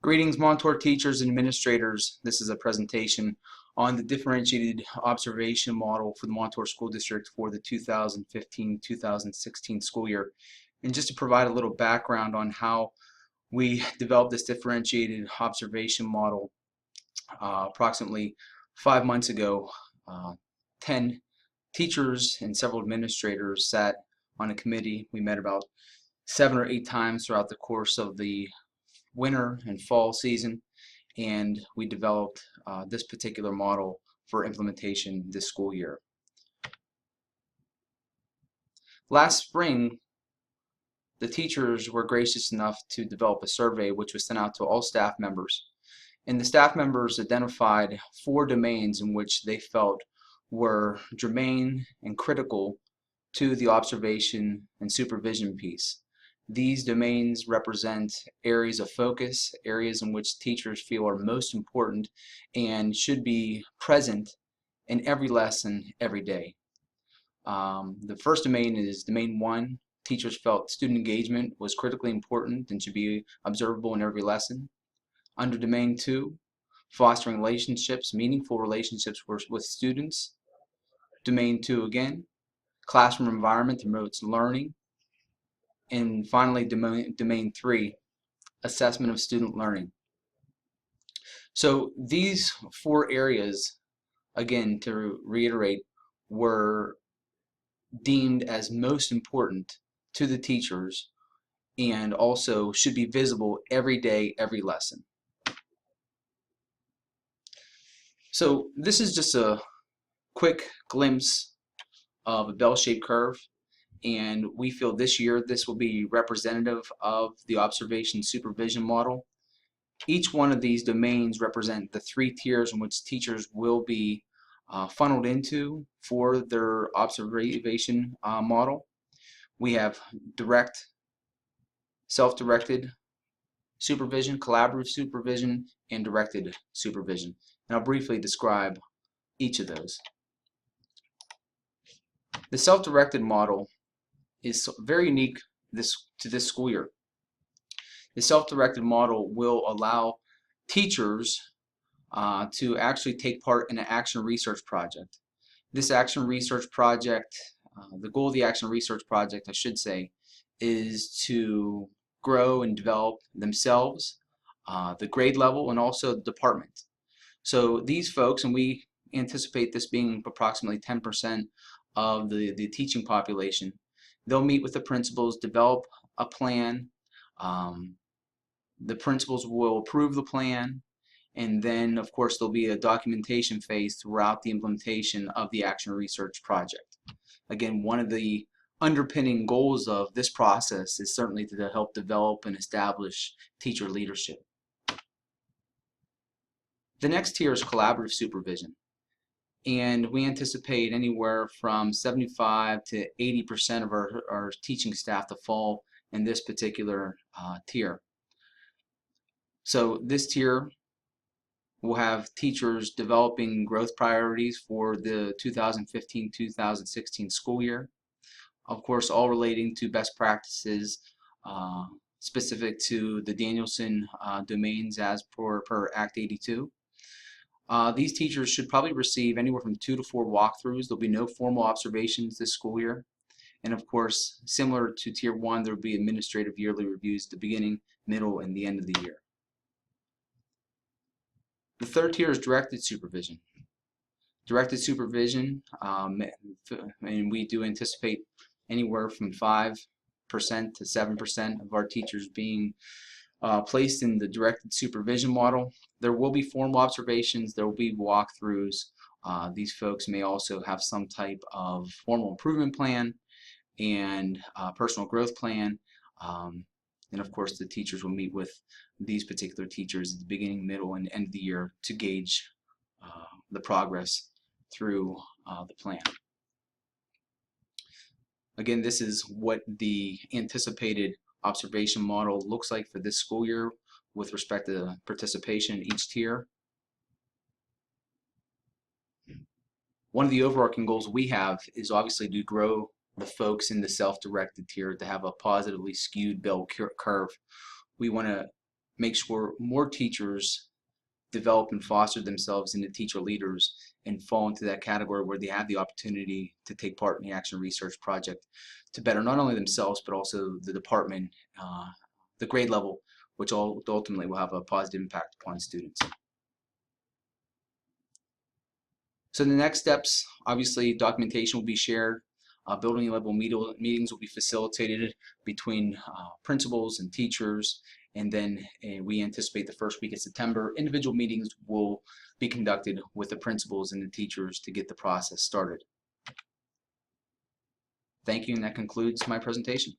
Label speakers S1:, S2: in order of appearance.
S1: Greetings, Montour teachers and administrators. This is a presentation on the differentiated observation model for the Montour School District for the 2015-2016 school year. And just to provide a little background on how we developed this differentiated observation model, approximately 5 months ago, 10 teachers and several administrators sat on a committee. We met about 7 or 8 times throughout the course of the winter and fall season, and we developed this particular model for implementation this school year. Last spring, the teachers were gracious enough to develop a survey which was sent out to all staff members. And the staff members identified 4 domains in which they felt were germane and critical to the observation and supervision piece. These domains represent areas of focus, areas in which teachers feel are most important and should be present in every lesson every day. The first domain is domain 1. Teachers felt student engagement was critically important and should be observable in every lesson. Under domain 2, fostering relationships, meaningful relationships with students. Domain 2 again, classroom environment promotes learning. And finally, domain 3, assessment of student learning. So these 4 areas, again, to reiterate, were deemed as most important to the teachers and also should be visible every day, every lesson. So this is just a quick glimpse of a bell-shaped curve, and we feel this year this will be representative of the observation supervision model. Each one of these domains represent the 3 tiers in which teachers will be funneled into for their observation model. We have direct, self-directed supervision, collaborative supervision, and directed supervision. And I'll briefly describe each of those. The self-directed model is very unique to this school year. The self-directed model will allow teachers to actually take part in an action research project. This action research project, the goal of the action research project, I should say, is to grow and develop themselves, the grade level, and also the department. So these folks, and we anticipate this being approximately 10% of the teaching population, they'll meet with the principals, develop a plan. The principals will approve the plan, and then of course there'll be a documentation phase throughout the implementation of the action research project. Again, one of the underpinning goals of this process is certainly to help develop and establish teacher leadership. The next tier is collaborative supervision, and we anticipate anywhere from 75 to 80% of our teaching staff to fall in this particular tier. So this tier will have teachers developing growth priorities for the 2015-2016 school year. Of course, all relating to best practices specific to the Danielson domains as per Act 82. These teachers should probably receive anywhere from 2 to 4 walkthroughs. There'll be no formal observations this school year. And of course, similar to Tier 1, there will be administrative yearly reviews at the beginning, middle, and the end of the year. The third tier is directed supervision. Directed supervision, and we do anticipate anywhere from 5% to 7% of our teachers being placed in the directed supervision model. There will be formal observations, there will be walkthroughs. These folks may also have some type of formal improvement plan and personal growth plan. And of course the teachers will meet with these particular teachers at the beginning, middle, and end of the year to gauge the progress through the plan. Again, this is what the anticipated observation model looks like for this school year with respect to participation in each tier. One of the overarching goals we have is obviously to grow the folks in the self-directed tier to have a positively skewed bell curve. We want to make sure more teachers develop and foster themselves into teacher leaders and fall into that category where they have the opportunity to take part in the action research project to better not only themselves but also the department, the grade level, which ultimately will have a positive impact upon students. So the next steps, obviously documentation will be shared, building level meetings will be facilitated between principals and teachers, and then we anticipate the first week of September, individual meetings will be conducted with the principals and the teachers to get the process started. Thank you, and that concludes my presentation.